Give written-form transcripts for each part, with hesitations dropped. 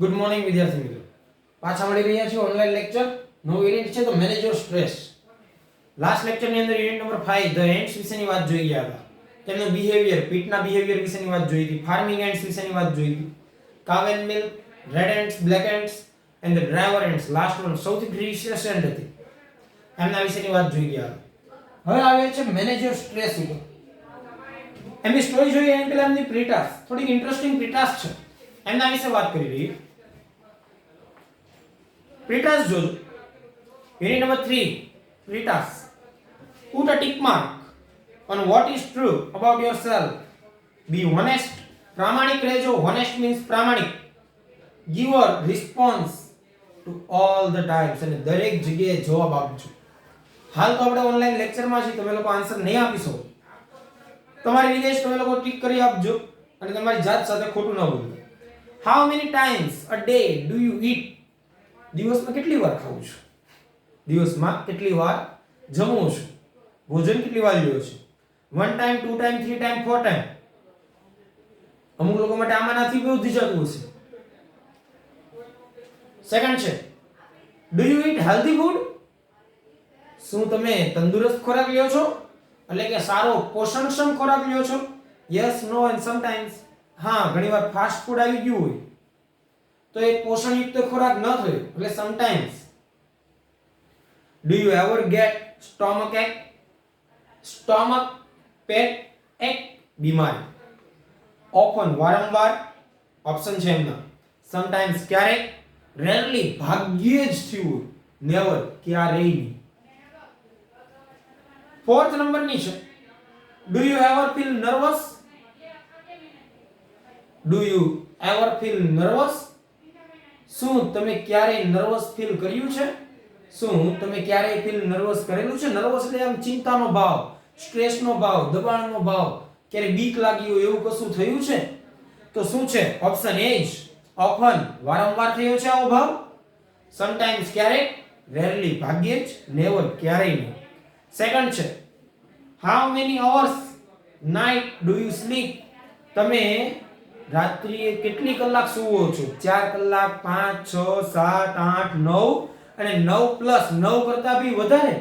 Good morning વિદ્યાર્થી મિત્રો, પાછા મળી રહ્યા છે ઓનલાઈન લેક્ચર. નો યુનિટ છે તો manage your stress. Last lecture ની અંદર યુનિટ નંબર 5 ધ એન્ડ્સ વિશેની વાત જોઈ ગયા હતા. તેમનો બિહેવિયર, પીટના બિહેવિયર વિશેની વાત જોઈ હતી, ફાર્મિંગ એન્ડ્સ વિશેની વાત જોઈ હતી, cow and milk, red ants, black ants and the driver ants. Last one સૌથી ગ્રીસિયસ એન્ડ હતી, એમના વિશેની વાત જોઈ ગયા હતા. હવે આવે છે મેનેજ યોર સ્ટ્રેસ ઉપર. એમની સ્ટોરી જોઈએ એમ પહેલા એમની પ્રીટાસ, થોડી ઇન્ટરેસ્ટિંગ પ્રીટાસ છે, એમના વિશે વાત કરી રહી. Pretas જોજો. Unit number 3. Pretas. Put a tick mark on what is true about yourself. Be honest. પ્રામાણિક રહેજો. Honest means પ્રામાણિક. Give a response to all the times. અને દરેક જગ્યાએ જવાબ આપજો. હાલ તો આપણે ઓનલાઈન લેક્ચરમાં છીએ, તમે લોકો આન્સર નહીં આપી શકો. તમારી વિદેશ તમે લોકો ટિક કરી આપજો અને તમારી જાત સાથે ખોટું ન બોલજો. How many times a day do you eat? દિવસમાં કેટલી વાર ખાઉં છું? દિવસમાં કેટલી વાર જમું છું? ભોજન કેટલી વાર લ્યો છું? 1 ટાઈમ, 2 ટાઈમ, 3 ટાઈમ, 4 ટાઈમ. અમુક લોકો માટે આમાંનાથી બહુ વધી જતું હશે. સેકન્ડ છે, do you it healthy food? શું તમે તંદુરસ્ત ખોરાક લ્યો છો? એટલે કે સારો પોષણક્ષમ ખોરાક લ્યો છો? Yes, no and sometimes. હા, ઘણીવાર ફાસ્ટ ફૂડ આવી ગયું હોય તો એ પોષણયુક્ત ખોરાક ન થયો, એટલે sometimes. Do you ever get stomach ache? Stomach, પેટ એક, બીમારી. ઓફન, વારંવાર. ઓપ્શન છે એમના. સમટાઈમ્સ, ક્યારેક. રેરલી, ભાગ્યે જ થયું. નેવર, ક્યારેય નહીં. ફોર્થ નંબરની છે, do you ever feel nervous? Do you ever feel nervous? શું તમે ક્યારેય નર્વસ ફીલ કર્યું છે? શું તમે ક્યારેય ફીલ નર્વસ કરેલું છે? નર્વસ એટલે આમ ચિંતાનો ભાવ, સ્ટ્રેસનો ભાવ, દબાણનો ભાવ, ક્યારે બીક લાગી હોય એવું કશું થયું છે? તો શું છે? ઓપ્શન એ જ. ઓફન, વારંવાર થયો છે આવો ભાવ. સમટાઈમ્સ, ક્યારેક. રેરલી, ભાગ્યે જ. નેવર, ક્યારેય નહીં. સેકન્ડ છે, how many hours night do you slip? તમે રાત્રિએ કેટલી કલાક સૂવો છો? 4 કલાક, 5, 6, 7, 8, 9 અને 9 પ્લસ 9 કરતા બી વધારે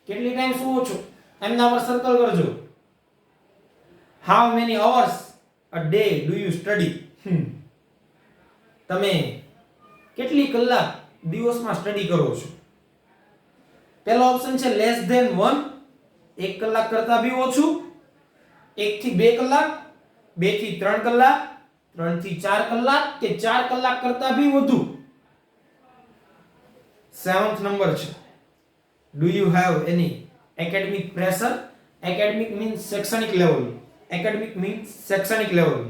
કેટલી ટાઈમ સૂવો છો? એમના પર સર્કલ કરજો. How many hours a day do you study? તમે કેટલી કલાક દિવસમાં સ્ટડી કરો છો? પહેલો ઓપ્શન છે લેસ ધેન 1, 1 કલાક કરતા બી ઓછું. 1 થી 2 કલાક, 2 થી 3 કલાક, 3 થી 4 કલાક કે 4 કલાક કરતા બી વધુ. 7th નંબર છે, do you have any academic pressure? Academic means શૈક્ષણિક લેવલ. એકેડેમિક મીન્સ શૈક્ષણિક લેવલ.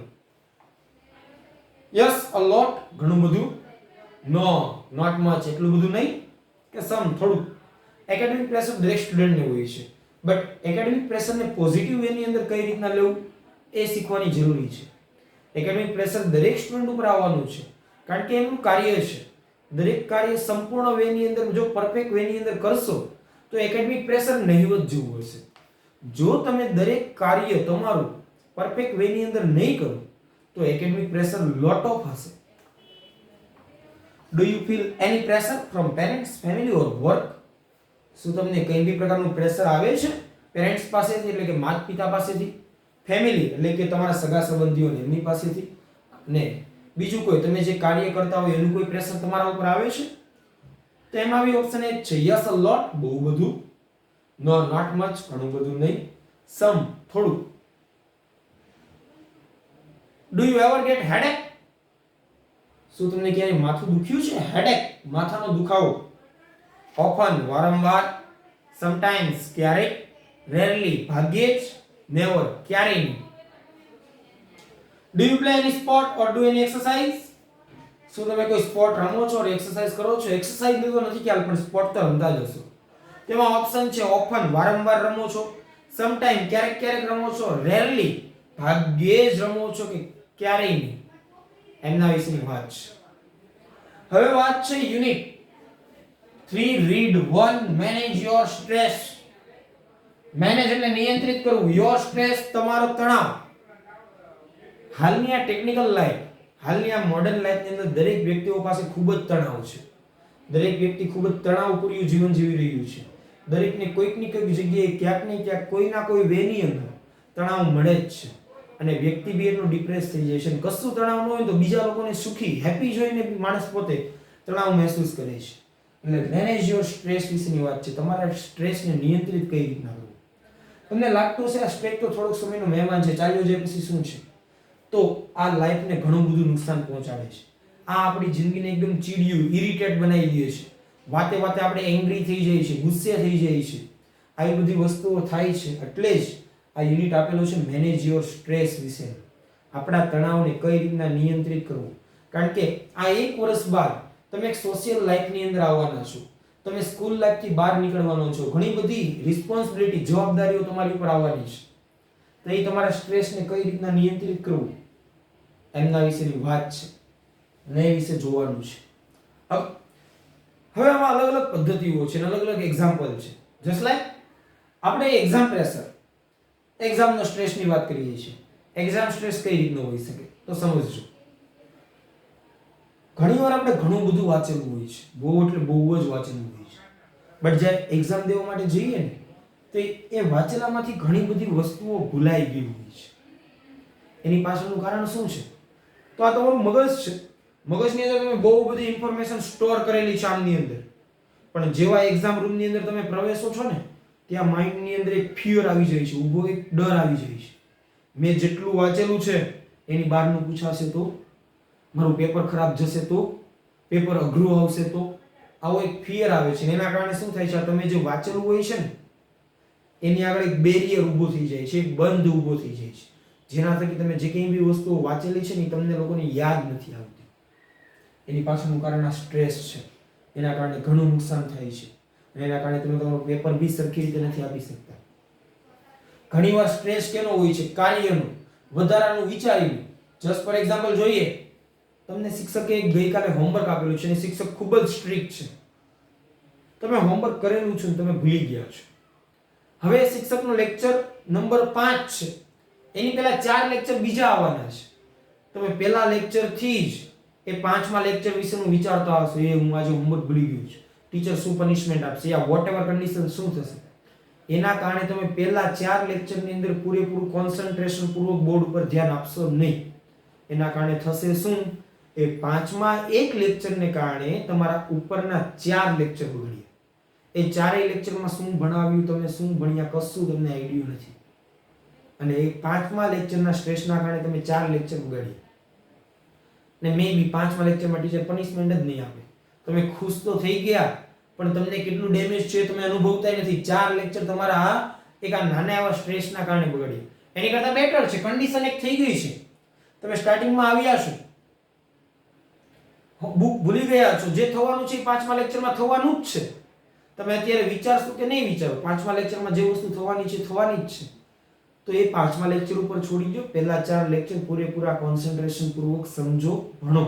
યસ, અ લોટ, ઘણું બધું. નો, નોટ મચ, એટલું બધું નહીં, કે સમ, થોડું. એકેડેમિક પ્રેશર દરેક સ્ટુડન્ટને હોય છે, બટ એકેડેમિક પ્રેશરને પોઝિટિવ વેની અંદર કઈ રીતના લેવું એ શીખવાની જરૂરી છે. એકેડેમિક પ્રેશર દરેક સ્ટુડન્ટ ઉપર આવવાનું છે, કારણ કે એનું કાર્ય છે. દરેક કાર્ય સંપૂર્ણ વેની અંદર જો પરફેક્ટ વેની અંદર કરશો તો એકેડેમિક પ્રેશર નહિવત જેવું હશે. જો તમે દરેક કાર્ય તમારું પરફેક્ટ વેની અંદર નહીં કરો તો એકેડેમિક પ્રેશર લોટ ઓફ હશે. Do you feel any pressure from parents, family or work? શું તમને કઈ બી પ્રકારનું પ્રેશર આવે છે પેરેન્ટ્સ પાસેથી, એટલે કે માતા પિતા પાસેથી, ફેમિલી એટલે કે તમારા સગા સંબંધીઓ એમની પાસેથી, ને બીજું કોઈ તમે જે કાર્ય કરતા હોય એનું કોઈ પ્રેશર તમારા ઉપર આવે છે? તો એમાં બી ઓપ્શન એ છે, યસ અ લોટ, બહુ બધું. નો, નોટ મચ, ઘણું બધું નહીં. સમ, થોડું. Do you ever get headache? શું તમને ક્યારે માથું દુખ્યું છે? હેડેક, માથાનો દુખાવો. ઓફન, વારંવાર. સમટાઈમ્સ, ક્યારેક. રેરલી, ભાગ્યે જ. નેવર, ક્યારેય નહીં. Do you play any sport or do any exercise? શું તમે કોઈ સ્પોર્ટ રમો છો or એક્સરસાઇઝ કરો છો? એક્સરસાઇઝ તો નથી ખ્યાલ, પણ સ્પોર્ટ તો રમતા જ હશો. તેમાં ઓપ્શન છે ઓફન, વારંવાર રમો છો. સમટાઈમ, ક્યારેક ક્યારેક રમો છો. રેરલી, ભાગ્યે જ રમો છો કે ક્યારેય નહીં. એમના વિશેની વાત છે. હવે વાત છે unit 3 read 1 manage your stress. Manage એટલે નિયંત્રિત કરવું, યોર સ્ટ્રેસ તમારો તણાવ. હાલની આ ટેકનિકલ લાઈફ, હાલની આ મોડર્ન લાઈફની અંદર દરેક વ્યક્તિઓ પાસે ખૂબ જ તણાવ છે. દરેક વ્યક્તિ ખૂબ જ તણાવપૂર્ણ જીવન જીવી રહ્યું છે. દરેકને કોઈક ની કોઈક જગ્યાએ ક્યાંક ને ક્યાંક કોઈના કોઈ વેની અંદર તણાવ મળે જ છે. અને વ્યક્તિ બી એટલો ડિપ્રેસ થઈ જાય છે. અને કશું તણાવ ન હોય તો બીજા લોકોને સુખી હેપી જોઈને માણસ પોતે તણાવ મહેસૂસ કરે છે. એટલે મેનેજ યોર સ્ટ્રેસ વિશેની વાત છે. તમારા સ્ટ્રેસને નિયંત્રિત કઈ રીતના કરવું. તમને લાગતું હશે આ સ્ટ્રેસ તો થોડોક સમયનો મહેમાન છે, ચાલ્યો જાય પછી શું છે, તો આ લાઈફને ઘણું બધું નુકસાન પહોંચાડે છે. આ આપણી જિંદગીને એકદમ ચીડિયું ઇરિટેટ બનાવી દે છે. વાતે વાતે આપણે એંગ્રી થઈ જાય છે, ગુસ્સે થઈ જાય છે. આવી બધી વસ્તુઓ થાય છે. એટલે જ આ યુનિટ આપેલો છે મેનેજ યોર સ્ટ્રેસ વિશે. આપણા તણાવને કઈ રીતના નિયંત્રિત કરવું. કારણ કે આ એક વર્ષ બાદ તમે એક સોશિયલ લાઈફની અંદર આવવાના છો. તમે સ્કૂલ લાઈફથી બહાર નીકળવાનો છો. ઘણી બધી રિસ્પોન્સિબિલિટી, જવાબદારીઓ તમારી ઉપર આવવાની છે. તો એ તમારા સ્ટ્રેસને કઈ રીતના નિયંત્રિત કરવું એમના વિશેની વાત છે. ને એ વિશે જોવાનું છે. હવે આમાં અલગ અલગ પદ્ધતિઓ છે, અલગ અલગ એક્ઝામ્પલ છે. જસ્ટ લાઈક આપણે એક્ઝામ પ્રેશર, એક્ઝામનો સ્ટ્રેસની વાત કરીએ છીએ. એક્ઝામ સ્ટ્રેસ કઈ રીતનો હોઈ શકે તો સમજજો. ઘણીવાર આપણે ઘણું બધું વાંચેલું હોય છે, બહુ એટલે બહુ જ વાંચેલું હોય છે. બટ જ્યારે એક્ઝામ દેવા માટે જઈએ ને તો એ વાંચેલામાંથી ઘણી બધી વસ્તુઓ ભૂલાઈ ગઈ હોય છે. એની પાછળનું કારણ શું છે? તો આ તમારું મગજ છે. મગજની અંદર તમે બહુ બધી ઇન્ફોર્મેશન સ્ટોર કરેલી છે આમની અંદર. પણ જેવા એક્ઝામ રૂમની અંદર તમે પ્રવેશો છો ને ત્યાં માઇન્ડની અંદર એક ફિયર આવી જાય છે, ઊભો એક ડર આવી જાય છે. મેં જેટલું વાંચેલું છે એની બહારનું પૂછાશે તો, મારું પેપર ખરાબ જશે તો, પેપર અઘરું આવશે તો, આવો એક ફિયર આવે છે. એના કારણે શું થાય છે, તમે જે વાંચેલું હોય છે ને એની આગળ એક બેરિયર ઊભો થઈ જાય છે, એક બંધ ઊભો થઈ જાય છે. જેના થકી તમે જે કંઈ બી વસ્તુઓ વાંચેલી છે ને એ તમને લોકોને યાદ નથી આવતી. એની પાછળનું કારણ આ સ્ટ્રેસ છે. એના કારણે ઘણું નુકસાન થાય છે. અને એના કારણે તમે તમારું પેપર બી સરખી રીતે નથી આપી શકતા. ઘણીવાર સ્ટ્રેસ કેનો હોય છે? કાર્યનો, વધારાનું વિચારીને. જસ્ટ ફોર એક્ઝામ્પલ જોઈએ, તમને શિક્ષકે ગઈકાલે હોમવર્ક આપેલું છે અને શિક્ષક ખૂબ જ સ્ટ્રિક્ટ છે. તમે હોમવર્ક કરેલું છે તમે ભૂલી ગયા છો. હવે શિક્ષકનો લેક્ચર નંબર 5 છે. એની પહેલા 4 લેક્ચર બીજા આવવાના છે. તમે પહેલા લેક્ચર થી જ એ 5મા લેક્ચર વિશેનું વિચારતા હશો, એ હું આજે હોમવર્ક ભૂલી ગયો છું, ટીચર શું પનિશમેન્ટ આપશે, યા વોટએવર કન્ડિશન શું થશે. એના કારણે તમે પહેલા 4 લેક્ચરની અંદર પૂરેપૂરું કોન્સન્ટ્રેશન પૂર્વક બોર્ડ ઉપર ધ્યાન આપશો નહીં. એના કારણે થશે શું? એ 5મા એક લેક્ચરને કારણે તમારા ઉપરના 4 લેક્ચર બગડ્યા. એ ચારેય લેક્ચરમાં શું ભણાવ્યું, તમે શું ભણ્યા, કશું તમને આઈડિયા નથી. અને એ 5મા લેક્ચરના સ્ટ્રેસના કારણે તમે 4 લેક્ચર બગાડ્યા. ને મે બી 5મા લેક્ચરમાં ટીચર પનિશમેન્ટ જ નહીં આપે. તમે ખુશ તો થઈ ગયા પણ તમને કેટલું ડેમેજ છે તમે અનુભવતા નથી. 4 લેક્ચર તમારા એક આ નાના એવા સ્ટ્રેસના કારણે બગડ્યા. એની કરતા બેટર છે, કન્ડિશન એક થઈ ગઈ છે. તમે સ્ટાર્ટિંગમાં આવ્યા છો, બુક ભૂલી ગયા છો, જે થવાનું છે 5મા લેક્ચરમાં થવાનું જ છે. તમે અત્યારે વિચારશો કે નહીં વિચારો, 5મા લેક્ચરમાં જે વસ્તુ થવાની છે થવાની જ છે. તો એ 5મા લેક્ચર ઉપર છોડી દો. પહેલા 4 લેક્ચર પૂરેપૂરા કોન્સન્ટ્રેશન પૂર્વક સમજો, ભણો.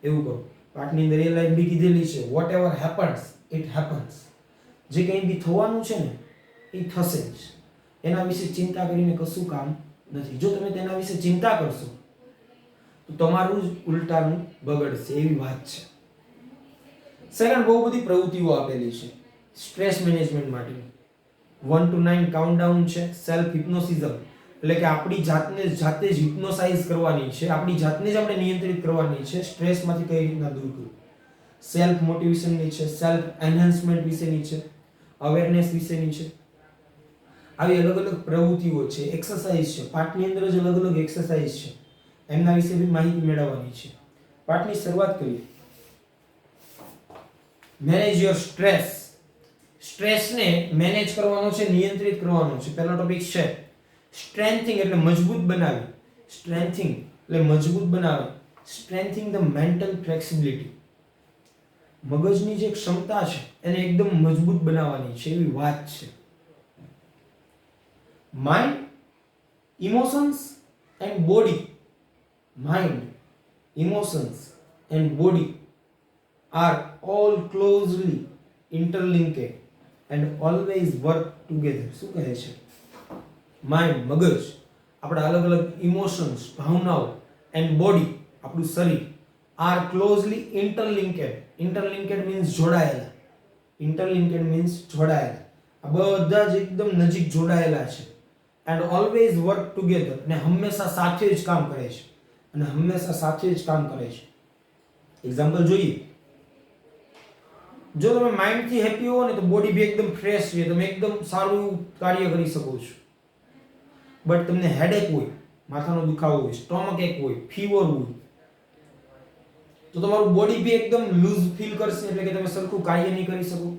એવું કરો. પાઠની અંદર એ લાઈન બી કીધેલી છે, whatever happens it happens. જે કંઈ બી થવાનું છે ને એ થશે જ. એના વિશે ચિંતા કરીને કશું કામ નથી. જો તમે તેના વિશે ચિંતા કરશો તો તમારું જ ઉલટાનું બગડશે, એવી વાત છે. સેકન્ડ, બહુ બધી પ્રવૃત્તિઓ આપેલી છે સ્ટ્રેસ મેનેજમેન્ટ માટેની. 1 to 9 કાઉન્ટડાઉન છે. સેલ્ફ હિપ્નોસિઝમ એટલે કે આપણી જાતને જાતે જ હિપ્નોસાઇઝ કરવાની છે, આપણી જાતને જ આપણે નિયંત્રિત કરવાની છે. સ્ટ્રેસમાંથી કઈ રીતના દૂર કરવું. સેલ્ફ મોટિવેશનની છે, સેલ્ફ એન્હાન્સમેન્ટ વિશેની છે, અવેરનેસ વિશેની છે. આવી અલગ અલગ પ્રવૃત્તિઓ છે. એક્સરસાઇઝ છે, પાઠની અંદર જ અલગ અલગ એક્સરસાઇઝ છે, એમના વિશે બી માહિતી મેળવવાની છે. પાઠની શરૂઆત કરીએ. Manage your stress. સ્ટ્રેસને મેનેજ કરવાનો છે, નિયંત્રિત કરવાનો છે. પહેલો ટોપિક છે સ્ટ્રેન્થિંગ એટલે મજબૂત બનાવી. સ્ટ્રેન્થિંગ એટલે મજબૂત બનાવી. સ્ટ્રેન્થિંગ ધ મેન્ટલ ફ્લેક્સિબિલિટી. મગજની જે ક્ષમતા છે એને એકદમ મજબૂત બનાવવાની છે, એવી વાત છે. Mind, emotions and body. Mind, emotions and body are all closely interlinked and always work together. શું કહે છે? માઇન્ડ, મગજ, આપણા અલગ અલગ ઇમોશન્સ, ભાવનાઓ, એન્ડ બોડી, આપણું શરીર આર ક્લોઝલી ઇન્ટરલિંકેડ. ઇન્ટરલિંકેડ મીન્સ જોડાયેલા. ઇન્ટરલિંકેડ મીન્સ જોડાયેલા. આ બધા જ એકદમ નજીક જોડાયેલા છે. એન્ડ ઓલવેઝ વર્ક ટુગેધર, અને હંમેશા સાથે જ કામ કરે છે. અને હંમેશા સાથે જ કામ કરે છે. એક્ઝામ્પલ જોઈએ. જો તમે માઇન્ડથી હેપી હો ને તો બોડી બી એકદમ ફ્રેશ છે, તમે એકદમ સારું કાર્ય કરી શકો છો. બટ તમને હેડેક હોય, માથાનો દુખાવો હોય, સ્ટોમક એક હોય, ફીવર હોય, તો તમારું બોડી બી એકદમ લૂઝ ફીલ કરશે, એટલે કે તમે સરખું કાર્ય નહીં કરી શકો.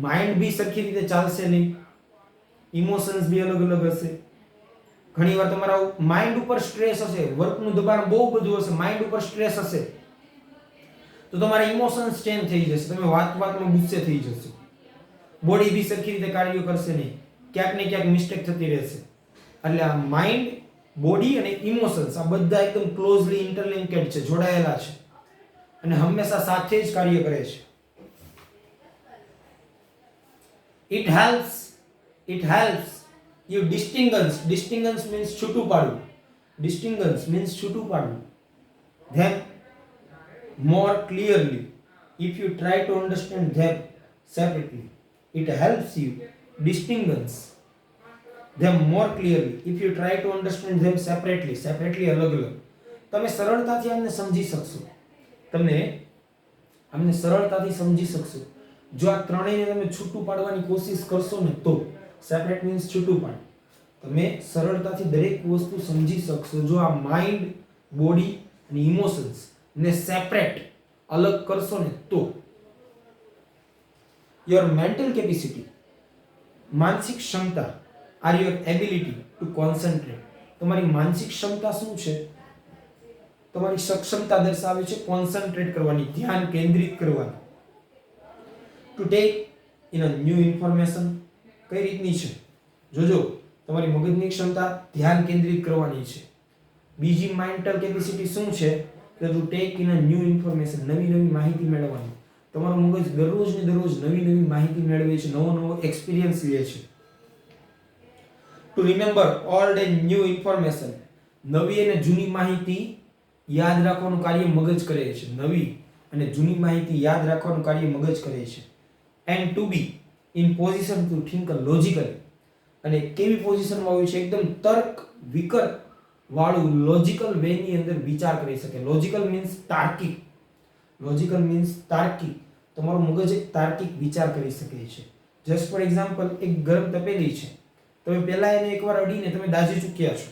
માઇન્ડ બી સરખી રીતે ચાલશે નહીં. ઇમોશન્સ બી અલગ અલગ હશે. ઘણીવાર તમારા માઇન્ડ ઉપર સ્ટ્રેસ હશે, વર્કનું દબાણ બહુ બધું હશે, માઇન્ડ ઉપર સ્ટ્રેસ હશે, તો તમારા ઇમોશન્સ ચેન્જ થઈ જશે, તમે વાતમાં ગુસ્સે થઈ જશો. બોડી બી સરખી રીતે કાર્ય કરશે નહીં, ક્યાંક ને ક્યાંક મિસ્ટેક થતી રહેશે. એટલે આ માઇન્ડ, બોડી અને ઇમોશન્સ આ બધા એકદમ ક્લોઝલી ઇન્ટરલિંકેડ છે, જોડાયેલા છે, અને હંમેશા સાથે જ કાર્ય કરે છે. It helps you distinguish means છૂટું પાડવું. Distinguish means છૂટું પાડવું. Them more clearly if you try to understand them separately. It helps you distinguish them more clearly if you try to understand them separately. અલગ અલગ તમે સરળતાથી આમને સમજી શકશો. તમે આમને સરળતાથી સમજી શકશો જો આ ત્રણેયને તમે છૂટું પાડવાની કોશિશ કરશો ને તો. સેપરેટ મીન્સ છૂટું પાડ. તમે સરળતાથી દરેક વસ્તુ સમજી શકશો જો આ માઇન્ડ, બોડી અને ઇમોશન્સ ને સેપરેટ અલગ કરશો ને તો. યોર મેન્ટલ કેપેસિટી, માનસિક ક્ષમતા, are your ability to concentrate. તમારી માનસિક ક્ષમતા શું છે? તમારી સક્ષમતા દર્શાવે છે કોન્સન્ટ્રેટ કરવાની, ધ્યાન કેન્દ્રિત કરવાની. To take in a new information, કઈ રીતની છે? જોજો, તમારી મગજની ક્ષમતા ધ્યાન કેન્દ્રિત કરવાની છે. બીજી મેન્ટલ કેપેસિટી શું છે? કે to take in a new information, નવી માહિતી મેળવવાની. તમારું મગજ દરરોજ ને દરરોજ નવી માહિતી મેળવે છે, નવો એક્સપિરિયન્સ લે છે. Two remember old and new information, નવી અને જૂની માહિતી યાદ રાખવાનું કાર્ય મગજ કરે છે. નવી અને જૂની માહિતી યાદ રાખવાનું કાર્ય મગજ કરે છે. And to be in position to think logically, અને કેવી પોઝિશનમાં હોય છે? એકદમ તર્ક વિકર્ક વાળું લોજિકલ વે ની અંદર વિચાર કરી શકે. લોજિકલ મીન્સ તાર્કિક. તમારું મગજ એક તાર્કિક વિચાર કરી શકે છે. જસ્ટ ફોર એક્ઝામ્પલ, એક ગરમ તપેલી છે, તમે પહેલા એને એકવાર અડીને તમે દાજી ચૂક્યા છો,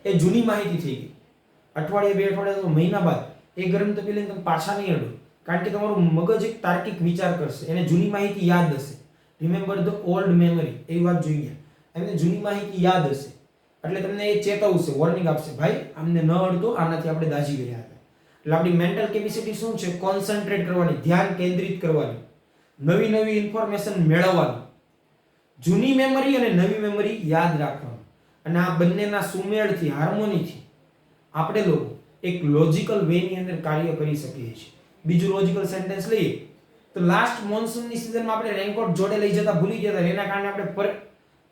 એ જૂની માહિતી થઈ ગઈ. અઠવાડિયે, 2 અઠવાડિયા, મહિના બાદ એ ગરમ તપેલીને તમે પાછા નહીં અડો, કારણ કે તમારું મગજ એક તાર્કિક વિચાર કરશે, એને જૂની માહિતી યાદ હશે. રિમેમ્બર ધ ઓલ્ડ મેમરી, એવી વાત જોઈએ. એમને જૂની માહિતી યાદ હશે, એટલે તમને એ ચેતવશે, વોર્નિંગ આપશે, ભાઈ આમને ન અડતો, આનાથી આપણે દાજી ગયા હતા. એટલે આપણી મેન્ટલ કેપેસિટી શું છે? કોન્સન્ટ્રેટ કરવાની, ધ્યાન કેન્દ્રિત કરવાની, નવી ઇન્ફોર્મેશન મેળવવાની, જૂની મેમરી અને નવી મેમરી યાદ રાખવાની. અને આ બંનેના સુમેળથી, હાર્મોનીથી આપણે લોકો એક લોજિકલ વે ની અંદર કાર્ય કરી શકીએ છીએ. બીજું લોજિકલ સેન્ટેન્સ લઈએ તો લાસ્ટ મોન્સૂનની સિઝનમાં આપણે રેનકોટ જોડે લઈ જતા ભૂલી ગયા હતા, એના કારણે આપણે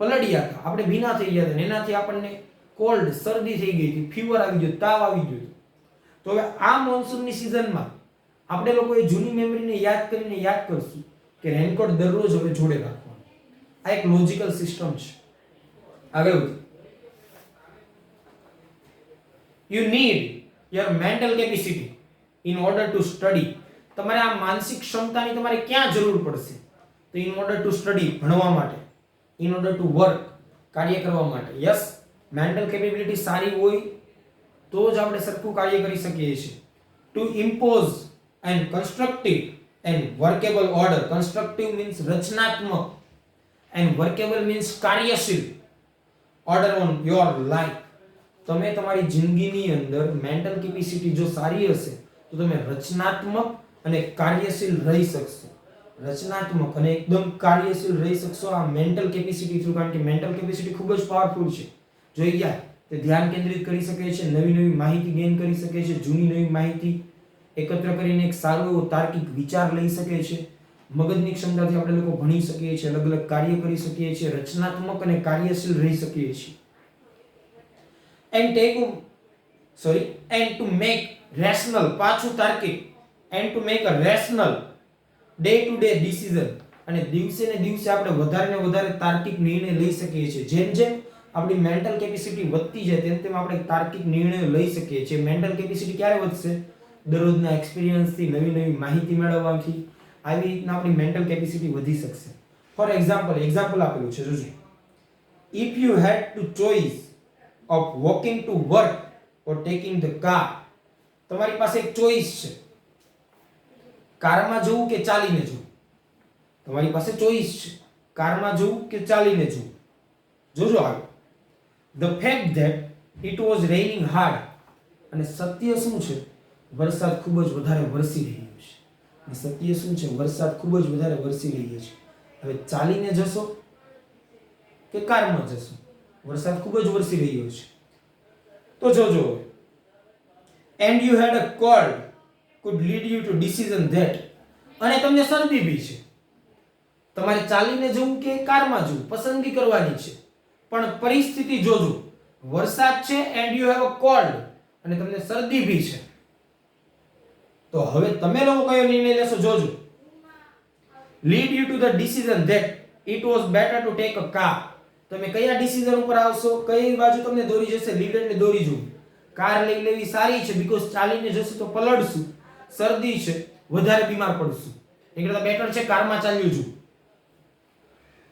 પલળ્યા હતા, આપણે ભીના થઈ ગયા હતા, એનાથી આપણને કોલ્ડ, શરદી થઈ ગઈ હતી, ફીવર આવી ગયો, તાવ આવી ગયો. તો હવે આ મોન્સૂનની સિઝનમાં આપણે લોકો એ જૂની મેમરીને યાદ કરશું કે રેનકોટ દરરોજ હવે જોડે રાખવાનું. આ એક લોજિકલ સિસ્ટમ છે. આગળ you need your mental capacity in order to study. તમારે આ માનસિક ક્ષમતાની તમારે ક્યાં જરૂર પડશે? તો in order to study, ભણવા માટે, in order to work, કાર્ય કરવા માટે. યસ, મેન્ટલ કેપેબિલિટી સારી હોય તો જ આપણે સરખું કાર્ય કરી શકીએ છીએ. to impose and constructive and workable order. constructive means રચનાત્મક and workable means કાર્યશીલ order on your life. તમે તમારી જિંદગીની અંદર મેન્ટલ કેપેસિટી જો સારી હશે તો તમે રચનાત્મક અને કાર્યશીલ રહી શકશો. રચનાત્મક અને એકદમ કાર્યશીલ રહી શકશો આ મેન્ટલ કેપેસિટી થ્રુ. કારણ કે મેન્ટલ કેપેસિટી ખૂબ જ પાવરફુલ છે. જોઈ ગયા, તે ધ્યાન કેન્દ્રિત કરી શકે છે, નવી માહિતી ગેઇન કરી શકે છે, જૂની નવી માહિતી એકત્ર કરીને એક સારો એવો તાર્કિક વિચાર લઈ શકે છે. મગજની ક્ષમતાથી આપણે લોકો ભણી શકીએ છીએ, અલગ અલગ કાર્ય કરી શકીએ છીએ, રચનાત્મક અને કાર્યશીલ રહી શકીએ છીએ. And take sorry, and to make rational, પાછું તાર્કિક, and to make a rational day to day decision, અને દિવસે ને દિવસે આપણે વધારે ને વધારે તાર્કિક નિર્ણય લઈ શકીએ છીએ. જેમ જેમ આપણી મેન્ટલ કેપેસિટી વધતી જાય તેમ તેમ આપણે તાર્કિક નિર્ણયો લઈ શકીએ છીએ. મેન્ટલ કેપેસિટી ક્યારે વધશે? દરરોજના એક્સપિરિયન્સ થી, નવી નવી માહિતી મેળવવાથી આવી રીતના આપણી મેન્ટલ કેપેસિટી વધી શકશે. ફોર એક્ઝામ્પલ આપેલું છે, જોજો. If you had to choice of walking to work or taking the car, તમારી પાસે એક ચોઈસ છે, કારમાં જવું કે ચાલીને જવું. તમારી પાસે ચોઈસ છે, કારમાં જવું કે ચાલીને જવું. જોજો આગળ. The fact that it was raining hard, અને સત્ય શું છે? વરસાદ ખૂબ જ વધારે વરસી રહ્યો છે. અને સત્ય શું છે? વરસાદ ખૂબ જ વધારે વરસી રહ્યો છે. હવે ચાલીને જશો કે કારમાં જશો? વરસાદ ખૂબ જ વરસી રહ્યો છે. તો જોજો. And you had a cold could lead you to decision that, અને તમને શરદી બી છે, તમારે ચાલીને જવું કે કારમાં જવું પસંદગી કરવાની છે. પણ પરિસ્થિતિ જોજો, વરસાદ છે and you have a cold, અને તમને શરદી બી છે. તો હવે તમે લોકો કયો નિર્ણય લેશો? જોજો. Lead you to the decision that it was better to take a car. તમે કયા ડિસિઝન ઉપર આવશો? કઈ બાજુ તમને દોરી જશે? લીડ એટલે દોરી જવું. કાર લઈ લેવી સારી છે, બીકોઝ ચાલીને જશું તો પલળશું, શરદી છે, વધારે બીમાર પડશું. એ કરતા બેટર છે કારમાં ચાલ્યું જવું.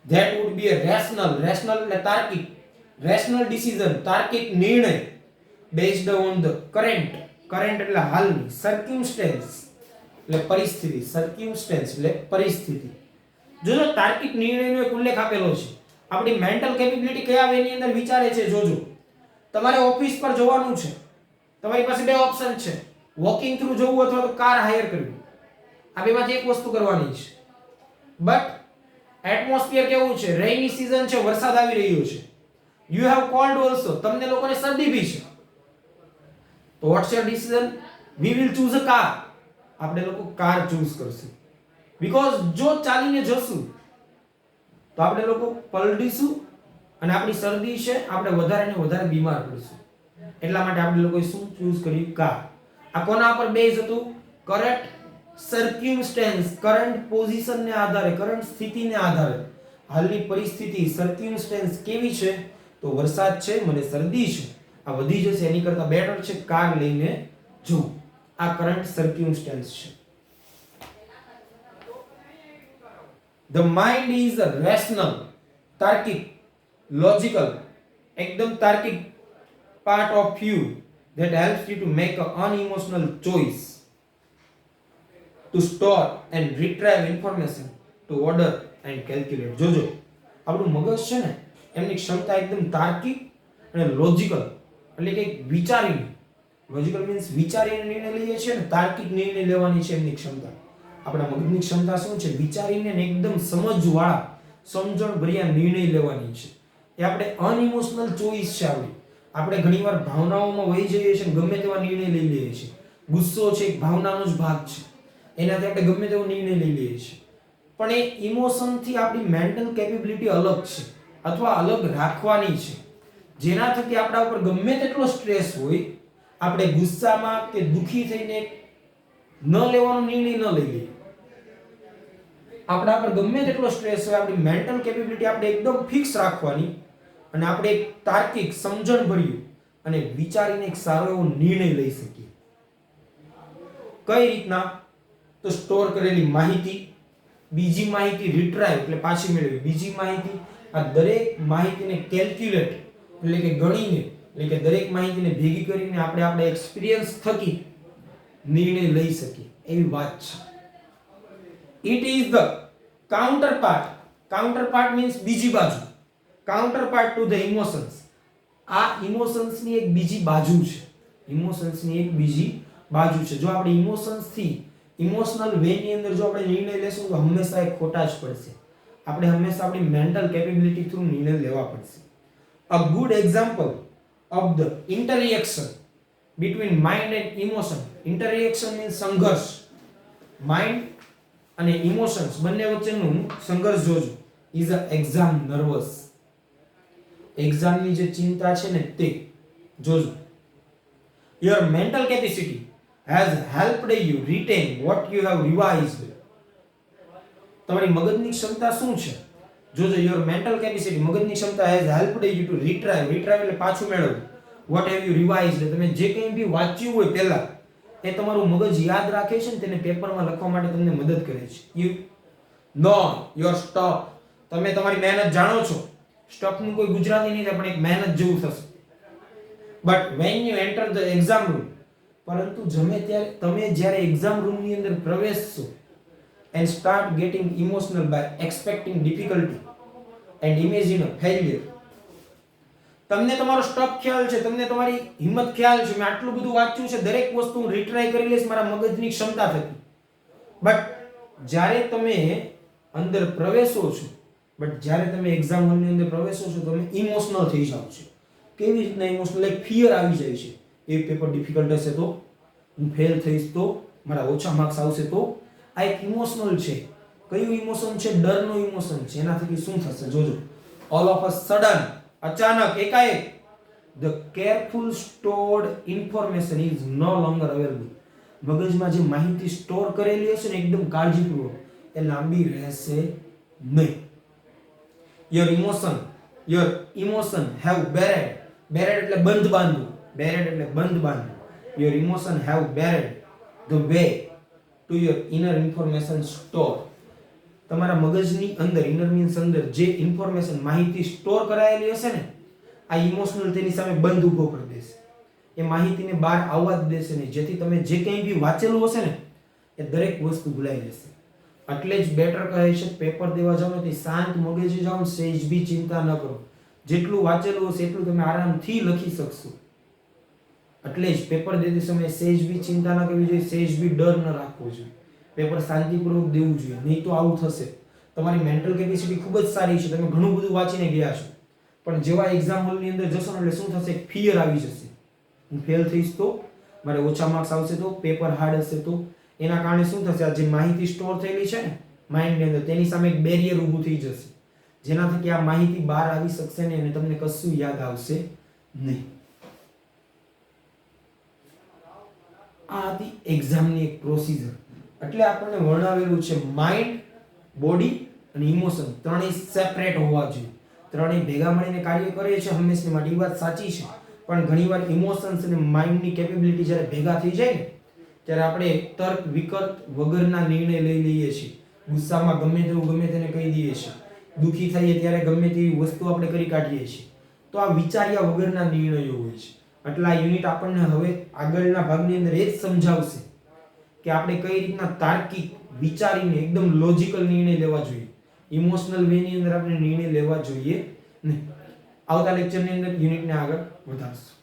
That would be a rational એટલે તાર્કિક, rational decision, તાર્કિક નિર્ણય, based on the current એટલે હાલની, circumstance એટલે પરિસ્થિતિ, circumstance એટલે પરિસ્થિતિ. જોજો તાર્કિક નિર્ણયનો એક ઉલ્લેખ આપેલો છે. આપણી મેન્ટલ કેપેબિલિટી કયા વેની અંદર વિચારે છે? જોજો. તમારે ઓફિસ પર જવાનું છે, તમારી પાસે બે ઓપ્શન છે, વોકિંગ થ્રુ જવું અથવા તો કાર હાયર કરવી. આ બેમાંથી એક વસ્તુ કરવાની છે. બટ એટમોસ્ફિયર કેવું છે? રેઇની સીઝન છે, વરસાદ આવી રહ્યો છે. યુ હેવ કોલ્ડ ઓલસો, તમને લોકોને શરદી બી છે. તો what's your decision? We will choose a car. આપણે લોકો કાર ચૂઝ કરશું. બીકોઝ જો ચાલીને જશું તો આપણે લોકો પલડીશું અને આપણી શરદી છે, આપણે વધારે ને વધારે બીમાર પડીશું. એટલા માટે આપણે લોકોએ શું ચૂઝ કર્યું? કાર. આ કોના પર બેઝ હતું? કરંટ સર્ક્યુમસ્ટેન્સ, કરંટ પોઝિશન ને આધારે, કરંટ સ્થિતિને આધારે, હાલની પરિસ્થિતિ, સર્ક્યુમસ્ટેન્સ કેવી છે? તો વરસાદ છે, મને શરદી છે, આ વધી જશે, એની કરતા બેટર છે કાર લઈને જવું. આ કરંટ સર્ક્યુમસ્ટેન્સ છે. The mind is a rational, તાર્કિક, logical, એકદમ તાર્કિક part of you that helps you to make an unemotional choice, to store and retrieve information, to order and calculate. જોજો આપણું મગજ છે ને, એમની ક્ષમતા એકદમ તાર્કિક અને લોજિકલ એટલે કે વિચારીને, લોજિકલ મીન્સ વિચારીને નિર્ણય લઈએ છીએ ને, તાર્કિક નિર્ણય લેવાની છે એમની ક્ષમતા. આપણા મગજની ક્ષમતા શું છે? વિચારીને ને એકદમ સમજવાળા, સમજણભર્યા નિર્ણય લેવાની છે. એ આપણે અનઇમોશનલ ચોઈસ છે આપણી. આપણે ઘણીવાર ભાવનાઓમાં વહી જઈએ છીએ, ગમે તેવા નિર્ણય લઈ લઈએ છીએ. ગુસ્સો છે એક ભાવનાનો જ ભાગ છે, એનાથી આપણે ગમે તેવો નિર્ણય લઈ લઈએ છીએ. પણ એ ઇમોશનથી આપણી મેન્ટલ કેપેબિલિટી અલગ છે અથવા અલગ રાખવાની છે, જેના થકી આપણા ઉપર ગમે તેટલો સ્ટ્રેસ હોય, આપણે ગુસ્સામાં કે દુખી થઈને ન લેવાનો નિર્ણય ન લઈ લઈએ. આપણા પર ગમે તેટલો સ્ટ્રેસ હોય, આપણી મેન્ટલ કેપેબિલિટી આપણે એકદમ ફિક્સ રાખવાની અને આપણે એક તાર્કિક, સમજણભર્યું અને વિચારીને એક સારો એવો નિર્ણય લઈ શકીએ. કઈ રીતના? તો સ્ટોર કરેલી માહિતી, બીજી માહિતી રિટ્રાઈવ એટલે પાછી મેળવી, બીજી માહિતી, આ દરેક માહિતીને કેલ્ક્યુલેટ એટલે કે ગણીને, એટલે કે દરેક માહિતીને ભેગી કરીને આપણે આપણા એક્સપિરિયન્સ થકી નિર્ણય લઈ શકીએ, એવી વાત છે. It is the counterpart means બીજી બાજુ, counterpart to the emotions. આ ઇમોશન્સ ની એક બીજી બાજુ છે, ઇમોશન્સ ની એક બીજી બાજુ છે. જો આપણે ઇમોશન્સ થી, ઇમોશનલ વે ની અંદર જો આપણે નિર્ણય લેશું તો હંમેશા એક ખોટા જ પડશે. આપણે હંમેશા આપણી મેન્ટલ કેપેબિલિટી થ્રુ નિર્ણય લેવા પડશે. A good example of the interaction between mind and emotion. Interaction means સંઘર્ષ. mind અને ઇમોશન્સ બંને વચ્ચેનું સંઘર્ષ જોજો. is a exam nervous. એક્ઝામની જે ચિંતા છે ને તે જોજો. Your mental capacity has helped you retain what you have revised. તમારી મગજની ક્ષમતા શું છે? જોજો, યોર મેન્ટલ કેપેસિટી, મગજની ક્ષમતા has helped you to retrieve. Retrieve એટલે પાછું મેળવવું. વોટ હેવ યુ રિવાઇઝડ, તમે જે કંઈ બી વાંચ્યું હોય પહેલા એ તમારું મગજ યાદ રાખે છે ને તેને પેપરમાં લખવા માટે તમને મદદ કરે છે. યુ નો યોર સ્ટફ, તમે તમારી મહેનત જાણો છો. સ્ટફનું કોઈ ગુજરાતી નહીં થાય પણ એક મહેનત જેવું થશે. But when you enter the exam room, પરંતુ તમે જ્યારે એક્ઝામ રૂમની અંદર પ્રવેશશો and start getting emotional by expecting difficulty and imagine a failure. તમને તમારો સ્ટફ ખ્યાલ છે, તમને તમારી હિંમત ખ્યાલ છે, મેં આટલું બધું વાંચ્યું છે, દરેક વસ્તુ હું રીટ્રાય કરી લઈશ મારા મગજની ક્ષમતા થકી. બટ જ્યારે તમે અંદર પ્રવેશો છો, એક્ઝામ હોલની અંદર પ્રવેશો છો, તમે ઇમોશનલ થઈ જાવ છો. કેવી રીતના ઇમોશનલ? લાઈક ફિયર આવી જાય છે. એ પેપર ડિફિકલ્ટ હશે તો, હું ફેલ થઈશ તો, મારા ઓછા માર્ક્સ આવશે તો. આ એક ઇમોશનલ છે. કયું ઇમોશન છે? ડરનું ઇમોશન છે. એનાથી શું થશે જોજો. ઓલ ઓફ અ સડન, અચાનક, એકાએક, the careful stored information is no longer available. મગજમાં જે માહિતી સ્ટોર કરેલી હશે ને એકદમ કાળજીપૂર્વક, એ લાંબી રહેશે નહીં. Your emotion have barred. Barred એટલે બંધ બાંધવું. Your emotion have barred the way to your inner information store. તમારા મગજની અંદર, ઇનર મીન્સ અંદર, જે ઇન્ફોર્મેશન, માહિતી સ્ટોર કરાયેલી હશે ને, આ ઇમોશનલ તેની સામે બંધ ઊભો કરી દેશે. એ માહિતીને બહાર આવવા જ દેશે નહીં, જેથી તમે જે કંઈ બી વાંચેલું હશે ને એ દરેક વસ્તુ ભૂલાઈ જશે. એટલે જ બેટર કહે છે પેપર દેવા જાઓ ને તે શાંત મગજે જાઓ ને સહેજ બી ચિંતા ન કરો. જેટલું વાંચેલું હશે એટલું તમે આરામથી લખી શકશો. એટલે જ પેપર દેતી સમયે સહેજ બી ચિંતા ન કરવી જોઈએ, સહેજ બી ડર ન રાખવો જોઈએ. પેપર શાંતિપૂર્વક દેવું જોઈએ, નહીં તો આવું થશે. તમારી મેન્ટલ કેપેસિટી ખૂબ જ સારી છે, તમે ઘણું બધું વાંચીને ગયા છો, પણ જેવા એક્ઝામ હોલની અંદર જશો ને એટલે શું થશે? ફિયર આવી જશે. હું ફેલ થઈશ તો, મારે ઓછા માર્ક્સ આવશે તો, પેપર હાર્ડ હશે તો. એના કારણે શું થશે? આ જે માહિતી સ્ટોર થયેલી છે ને માઇન્ડની અંદર, તેની સામે એક બેરિયર ઊભું થઈ જશે, જેનાથી કે આ માહિતી બહાર આવી શકશે નહીં અને તમને કશું યાદ આવશે નહીં. આ હતી એક્ઝામની એક પ્રોસિજર. એટલે આપણને વર્ણવેલું છે માઇન્ડ, બોડી અને ઇમોશન ત્રણેય સેપરેટ હોવા જોઈએ. ત્રણેય ભેગા મળીને કાર્ય કરે છે હંમેશા માટે. એ વાત સાચી છે, પણ ઘણીવાર ઇમોશન્સ અને માઇન્ડની કેપેબિલિટી જ્યારે ભેગા થઈ જાય ને ત્યારે આપણે તર્ક વિકર્ક વગરના નિર્ણય લઈ લઈએ છીએ. ગુસ્સામાં ગમે તેવું ગમે તેને કહી દઈએ છીએ. દુઃખી થઈએ ત્યારે ગમે તેવી વસ્તુ આપણે કરી કાઢીએ છીએ. તો આ વિચાર્યા વગરના નિર્ણયો હોય છે. એટલે આ યુનિટ આપણને હવે આગળના ભાગની અંદર એ જ સમજાવશે કે આપણે કઈ રીતના તાર્કિક વિચારીને એકદમ લોજિકલ નિર્ણય લેવા જોઈએ. ઇમોશનલ વેની અંદર આપણે નિર્ણય લેવા જોઈએ નહીં. આવતા લેક્ચરની અંદર યુનિટને આગળ વધારશું.